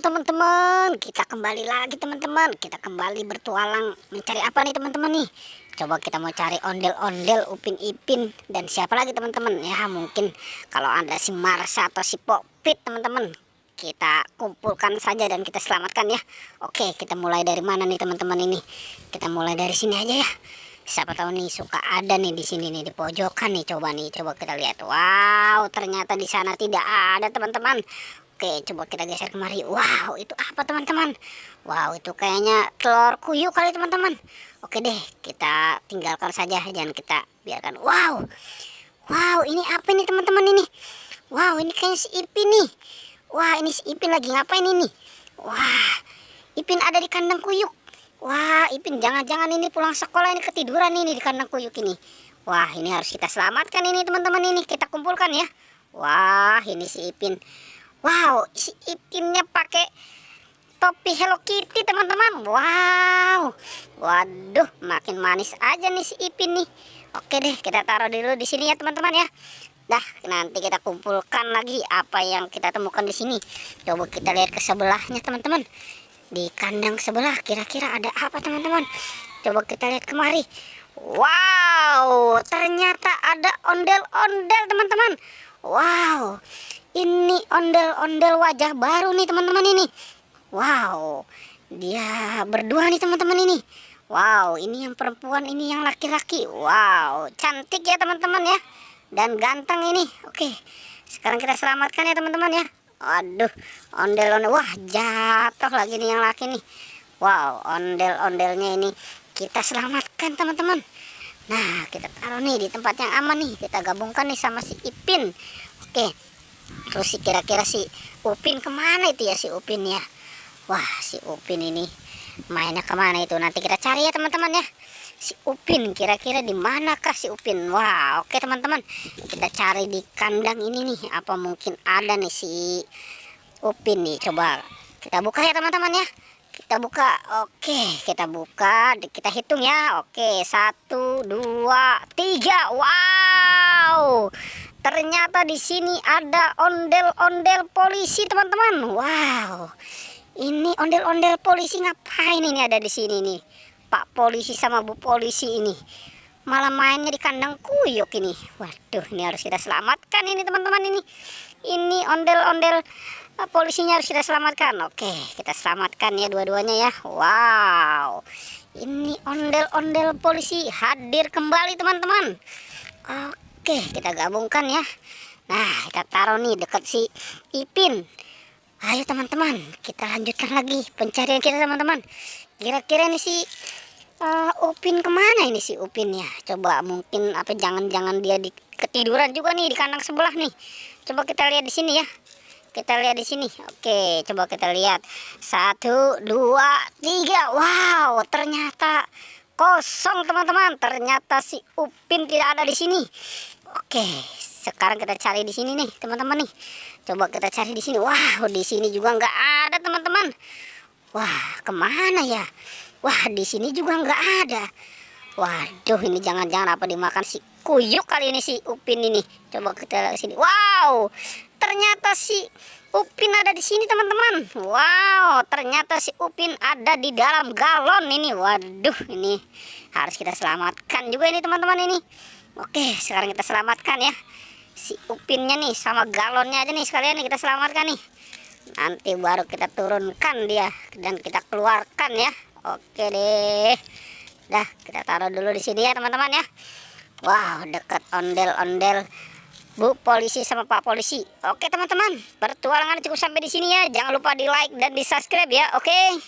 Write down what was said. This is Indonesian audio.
teman-teman, kita kembali lagi teman-teman. Kita kembali bertualang mencari apa nih teman-teman nih? Coba kita mau cari ondel-ondel, Upin Ipin, dan siapa lagi teman-teman? Ya mungkin kalau ada si Marsha atau si Popit teman-teman. Kita kumpulkan saja dan kita selamatkan ya. Oke, kita mulai dari mana nih teman-teman ini? Kita mulai dari sini aja ya. Siapa tahu nih suka ada nih di sini nih di pojokan nih. Coba kita lihat. Wow, ternyata di sana tidak ada teman-teman. Oke, coba kita geser kemari. Wow, itu apa teman-teman? Wow, itu kayaknya telur kuyuh kali teman-teman. Oke deh, kita tinggalkan saja dan kita biarkan. Wow, wow, ini apa nih teman-teman ini? Wow, ini kayaknya si Ipin nih. Wah, ini si Ipin lagi ngapain ini? Wah, Ipin ada di kandang kuyuk. Wah, Ipin jangan-jangan ini pulang sekolah ini ketiduran ini di kandang kuyuk ini. Wah, ini harus kita selamatkan ini teman-teman ini. Kita kumpulkan ya. Wah, ini si Ipin. Wow, si Ipinnya pakai topi Hello Kitty teman-teman. Wow, waduh, makin manis aja nih si Ipin nih. Oke deh, kita taruh dulu di sini ya teman-teman ya. Dah, nanti kita kumpulkan lagi apa yang kita temukan di sini. Coba kita lihat ke sebelahnya teman-teman. Di kandang sebelah kira-kira ada apa teman-teman? Coba kita lihat kemari. Wow, ternyata ada ondel-ondel teman-teman. Wow, ini ondel-ondel wajah baru nih teman-teman ini. Wow, dia berdua nih teman-teman ini. Wow, ini yang perempuan, ini yang laki-laki. Wow, cantik ya teman-teman ya. Dan ganteng ini. Oke, sekarang kita selamatkan ya teman-teman ya. Aduh, ondel-ondel. Wah, jatuh lagi nih yang laki nih. Wow, ondel-ondelnya ini kita selamatkan teman-teman. Nah, kita taruh nih di tempat yang aman nih. Kita gabungkan nih sama si Ipin. Oke, terus si kira-kira si Upin kemana itu ya si Upin ya? Wah, si Upin ini mainnya kemana itu? Nanti kita cari ya teman-teman ya. Si Upin kira-kira di manakah si Upin? Wah, oke teman-teman. Kita cari di kandang ini nih. Apa mungkin ada nih si Upin nih? Coba kita buka ya teman-teman ya. Kita buka. Oke, kita buka. Kita hitung ya. Oke, 1, 2, 3. Wow, ternyata di sini ada ondel-ondel polisi teman-teman. Wow, ini ondel-ondel polisi ngapain ini ada di sini nih? Pak polisi sama Bu polisi ini malah mainnya di kandang kuyuk ini. Waduh, ini harus kita selamatkan ini teman-teman ini. Ini ondel-ondel polisinya harus kita selamatkan. Oke, kita selamatkan ya dua-duanya ya. Wow, ini ondel-ondel polisi hadir kembali teman-teman. Oke, kita gabungkan ya. Nah, kita taruh nih dekat si Ipin. Ayo teman-teman, kita lanjutkan lagi pencarian kita teman-teman. Kira-kira ini si Upin kemana ini si Upin ya? Coba mungkin apa jangan-jangan dia ketiduran juga nih di kandang sebelah nih. Coba kita lihat di sini ya. Kita lihat di sini. Oke, coba kita lihat. 1, 2, 3. Wow, ternyata kosong teman-teman. Ternyata si Upin tidak ada di sini. Oke, sekarang kita cari di sini nih teman-teman nih. Coba kita cari di sini. Wow, di sini juga nggak ada teman-teman. Wah, kemana ya? Wah, di sini juga nggak ada. Waduh, ini jangan-jangan apa dimakan si kuyuk kali ini si Upin ini. Coba kita lihat sini. Wow, ternyata si Upin ada di sini teman-teman. Wow, ternyata si Upin ada di dalam galon ini. Waduh, ini harus kita selamatkan juga ini teman-teman ini. Oke, sekarang kita selamatkan ya si Upinnya nih sama galonnya aja nih sekalian nih kita selamatkan nih. Nanti baru kita turunkan dia dan kita keluarkan ya. Oke deh. Dah, kita taruh dulu di sini ya teman-teman ya. Wow, dekat ondel-ondel Bu polisi sama Pak polisi. Oke teman-teman, pertualangan cukup sampai di sini ya. Jangan lupa di like dan di subscribe ya. Oke.